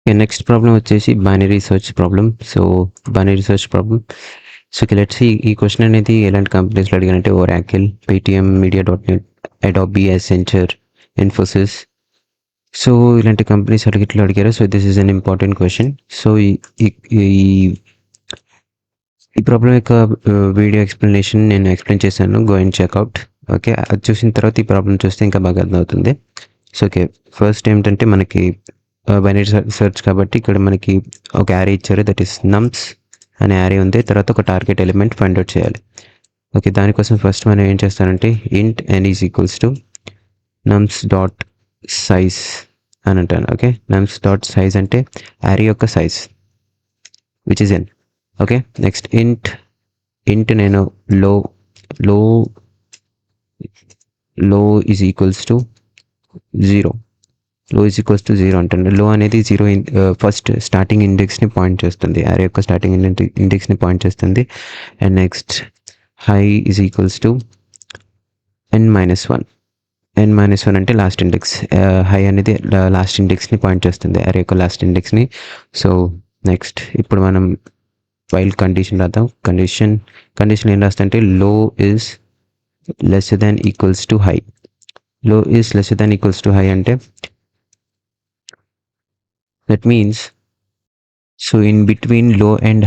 Next problem వచ్చేసి binary search problem. So binary search problem. So let's see ఈ question అనేది ఎలాంటి కంపెనీస్లో అడిగానంటే Oracle, Paytm, media dot net, Adobe, Accenture, Infosys. So ఇలాంటి కంపెనీస్ ఇట్లా అడిగారు. So this is an important question. So ఈ ప్రాబ్లం యొక్క వీడియో ఎక్స్ప్లెనేషన్ నేను ఎక్స్ప్లెయిన్ చేశాను. Go and check out. ఓకే, అది చూసిన తర్వాత ఈ ప్రాబ్లం చూస్తే ఇంకా బాగా అర్థమవుతుంది. సో ఓకే, ఫస్ట్ ఏంటంటే మనకి బైనరీ సెర్చ్ కాబట్టి ఇక్కడ మనకి ఒక యారీ ఇచ్చారు, దట్ ఈస్ నమ్స్ అనే యారీ ఉంది. తర్వాత ఒక టార్గెట్ ఎలిమెంట్ ఫైండ్ అవుట్ చేయాలి. ఓకే, దానికోసం ఫస్ట్ మనం ఏం చేస్తానంటే ఇంట్ n is equals to నమ్స్ dot size అని అంటాను. ఓకే, నమ్స్ డాట్ సైజ్ అంటే యారీ యొక్క size which is n. Okay, next ఇంట్ నేను లో ఈజ్ ఈక్వల్స్ టు 0. లో ఈజ్ ఈక్వల్స్ టు 0 అంటాను. లో అనేది 0 ఫస్ట్ స్టార్టింగ్ ఇండెక్స్ని పాయింట్ చేస్తుంది, యారే యొక్క స్టార్టింగ్ ఇండెక్స్ని పాయింట్ చేస్తుంది. And next high is equals to n-1. n-1 అంటే లాస్ట్ ఇండెక్స్. హై అనేది లాస్ట్ ఇండెక్స్ని పాయింట్ చేస్తుంది, యారే యొక్క లాస్ట్ ఇండెక్స్ని. సో నెక్స్ట్ ఇప్పుడు మనం వైల్ కండిషన్ రాద్దాం. కండిషన్ ఏం రాస్తా అంటే low is less than equals to high. Low is less than equals to high అంటే that means so in between low and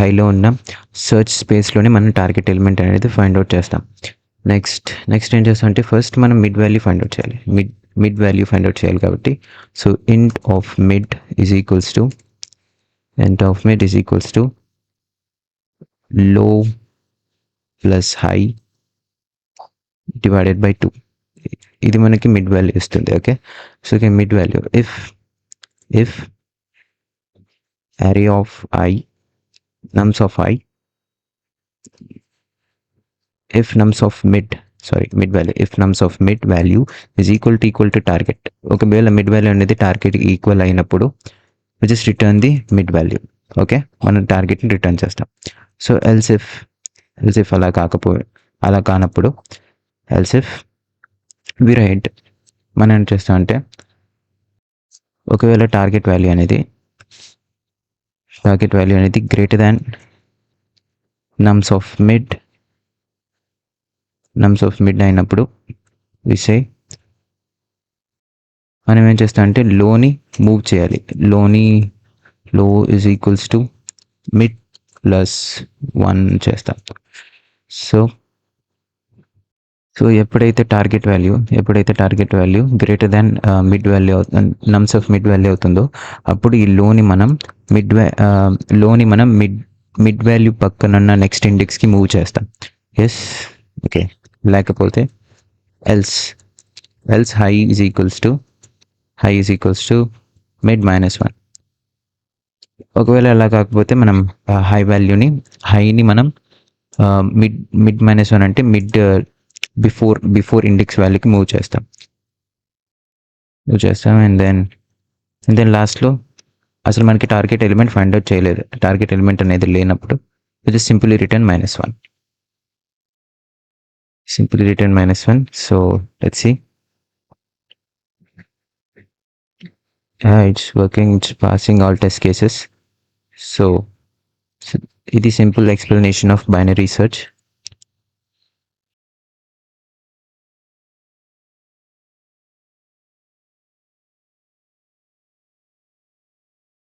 హైలో ఉన్న సెర్చ్ స్పేస్లోనే మనం టార్గెట్ ఎలిమెంట్ అనేది ఫైండ్ అవుట్ చేస్తాం. నెక్స్ట్ ఏం చేస్తాం అంటే ఫస్ట్ మనం మిడ్ వాల్యూ ఫైండ్ అవుట్ చేయాలి. మిడ్ వాల్యూ ఫైండ్ అవుట్ చేయాలి కాబట్టి so int of mid is equals to low plus high divided by 2. ఇది మనకి మిడ్ వాల్యూ ఇస్తుంది. Okay, so okay, mid value if array of I, nums of I, if nums of mid value, if nums of mid value is equal to target. ఒకవేళ mid value అనేది target equal అయినప్పుడు we just return the mid value. Okay, మనం టార్గెట్ని return చేస్తాం. So else if అలా కానప్పుడు else if we right మనం ఏం చేస్తాం అంటే ఒకవేళ టార్గెట్ వాల్యూ అనేది గ్రేటర్ దాన్ నమ్స్ ఆఫ్ మిడ్ అయినప్పుడు విసే మనం ఏం చేస్తాం అంటే లోని మూవ్ చేయాలి. లో is equals to mid plus 1 చేస్తాం. సో ఎప్పుడైతే target value greater than నమ్స్ of mid value అవుతుందో అప్పుడు ఈ లోని మనం మిడ్ వాల్యూ పక్కనున్న నెక్స్ట్ ఇండెక్స్కి మూవ్ చేస్తాం. ఎస్, ఓకే, లేకపోతే else high is equals to mid -1. ఒకవేళ అలా కాకపోతే మనం హైని మనం మిడ్ -1 అంటే మిడ్ బిఫోర్ ఇండెక్స్ వాల్యూకి మూవ్ చేస్తాం. అండ్ దెన్ లాస్ట్లో అసలు మనకి టార్గెట్ ఎలిమెంట్ ఫైండ్ అవుట్ చేయలేదు, టార్గెట్ ఎలిమెంట్ అనేది లేనప్పుడు ఇది simply return -1. So let's see. It's working, it's passing all test cases. So ఇది simple explanation of binary search.